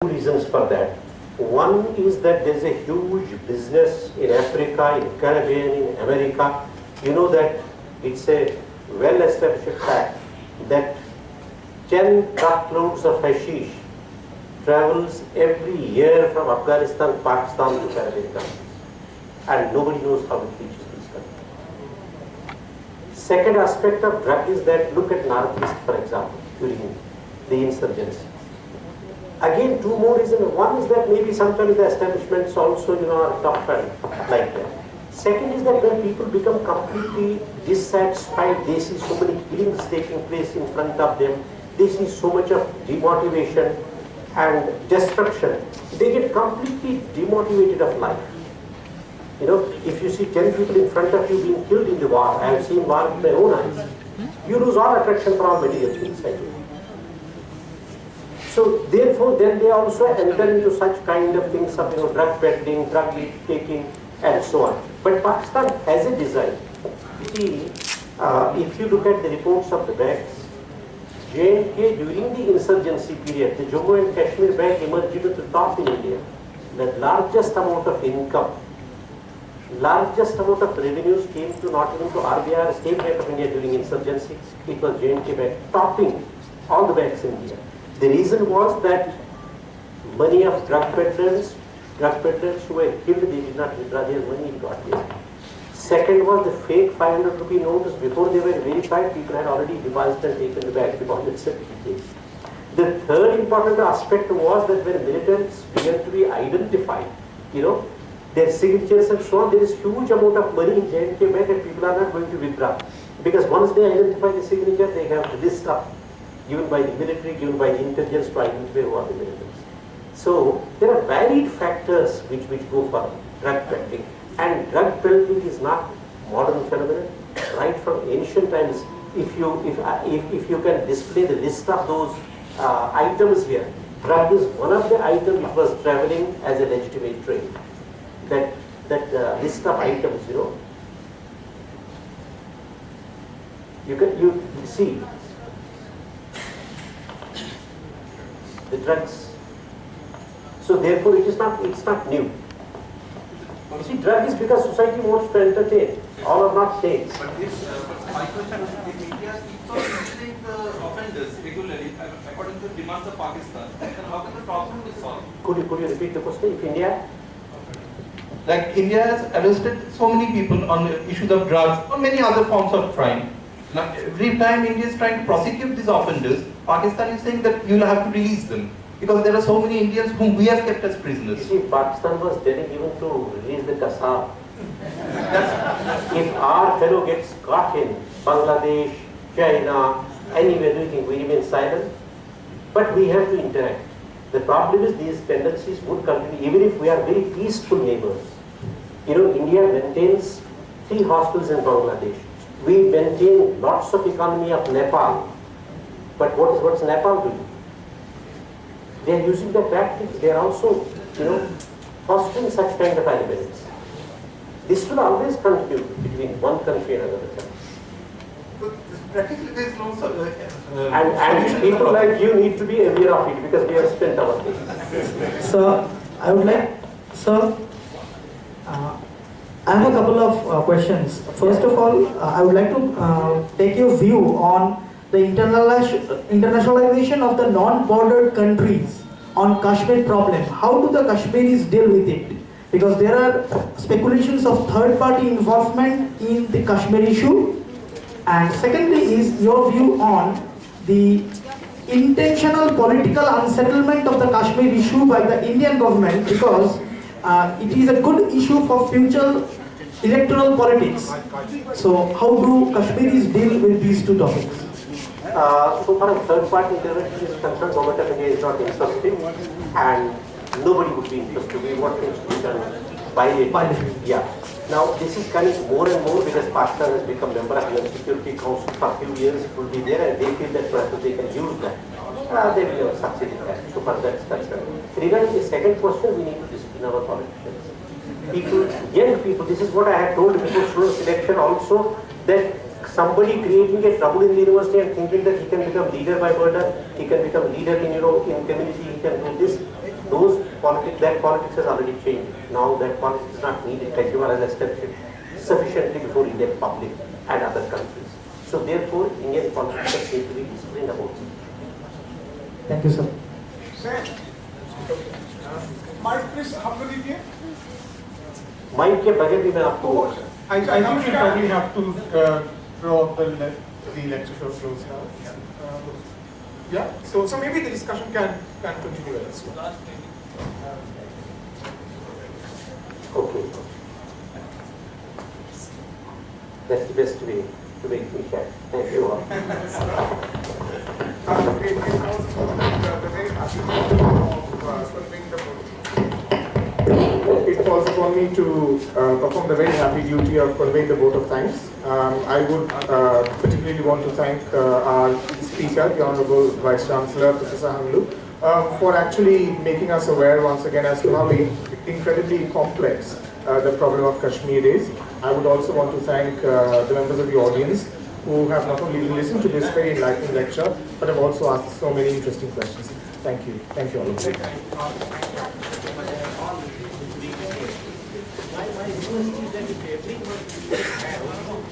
Reasons for that. One is that there's a huge business in Africa, in Caribbean, in America. You know that it's a well-established fact that 10 truckloads of hashish travels every year from Afghanistan, Pakistan to Caribbean countries. And nobody knows how it reaches these countries. Second aspect of drug is that, look at Northeast, for example, during the insurgency. Again, two more reasons. One is that maybe sometimes the establishments also, are tough and like that. Second is that when people become completely dissatisfied, they see so many killings taking place in front of them, they see so much of demotivation and destruction, they get completely demotivated of life. If you see 10 people in front of you being killed in the war, I have seen war with my own eyes, you lose all attraction for all material things. So therefore, then they also enter into such kind of things of drug peddling, drug taking, and so on. But Pakistan has a design. See, if you look at the reports of the banks, J&K during the insurgency period, the Jammu and Kashmir Bank emerged to the top in India. The largest amount of income, largest amount of revenues came to not even to RBI or State Bank of India during insurgency. It was J&K Bank topping all the banks in India. The reason was that money of drug peddlers who were killed, they did not withdraw their money, it got there. Second was the fake 500 rupee notes. Before they were verified, people had already deposited and taken the bank deposit certificates. The third important aspect was that when militants began to be identified, their signatures and so on, there is huge amount of money in J&K Bank and people are not going to withdraw. Because once they identify the signature, they have the list of given by the military, given by the intelligence to identify who are the militants. So there are varied factors which go for drug peddling. And drug peddling is not modern phenomenon. Right from ancient times, if you can display the list of those items here, drug is one of the items which was traveling as a legitimate trade. That list of items, you see. The drugs. So therefore it's not new. You see, drug is because society wants to entertain. All are not things. But my question is, if India keeps on releasing the offenders regularly according to the demands of Pakistan, then how can the problem be solved? Could you repeat the question? If India? Like India has arrested so many people on the issues of drugs or many other forms of crime. Now, every time India is trying to prosecute these offenders, Pakistan is saying that you'll have to release them because there are so many Indians whom we have kept as prisoners. You see, Pakistan was ready even to release the Qassam. If our fellow gets caught in Bangladesh, China, anywhere, do you think we remain silent? But we have to interact. The problem is these tendencies would continue even if we are very peaceful neighbors. India maintains 3 hospitals in Bangladesh. We maintain lots of economy of Nepal. But what's Nepal doing? They are using the tactics. They are also, fostering such kind of elements. This will always continue between one country and another country. But practically there is no and people like you need to be aware of it because we have spent our days. Sir, I would like, sir, I have a couple of questions. First of all, I would like to take your view on the internationalization of the non-bordered countries on Kashmir problem. How do the Kashmiris deal with it? Because there are speculations of third-party involvement in the Kashmir issue. And secondly is your view on the intentional political unsettlement of the Kashmir issue by the Indian government, because it is a good issue for future electoral politics. So how do Kashmiris deal with these two topics? So far as third-party intervention is concerned, Government of India is not interested and nobody would be interested in what things to be done bilaterally. Yeah. Now this is coming more and more because Pakistan has become member of the Security Council for a few years. It will be there and they feel that perhaps they can use that. They will succeed in that. So far that's concerned. Regarding the second question, we need to discipline our politicians. Young people, this is what I had told before student selection also, that somebody creating a trouble in the university and thinking that he can become leader by murder, he can become leader in in community, he can do this. that politics has already changed. Now that politics is not needed. Kashmir has established sufficiently before Indian public and other countries. So therefore, Indian politics need to be disciplined about it. Thank you, sir. Mike, please, आपको दीजिए. Mic के बगैर भी मैं आपको I think we probably have to draw the lecture to a close now. Yeah. So maybe the discussion can continue elsewhere. Okay. That's the best way to make me chat. Thank you all. It also the very happy of conveying the vote. It falls upon me to perform the very happy duty of conveying the vote of thanks. I would particularly want to thank our speaker, the Honorable Vice Chancellor, Professor Hanglu, for actually making us aware once again as to how incredibly complex the problem of Kashmir is. I would also want to thank the members of the audience who have not only listened to this very enlightening lecture, but have also asked so many interesting questions. Thank you. Thank you all of you.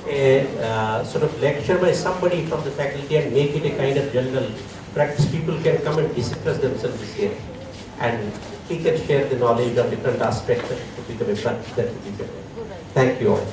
A sort of lecture by somebody from the faculty and make it a kind of general practice. People can come and discuss themselves here, and we can share the knowledge on different aspects, and it will become a practice that will be better. Thank you all.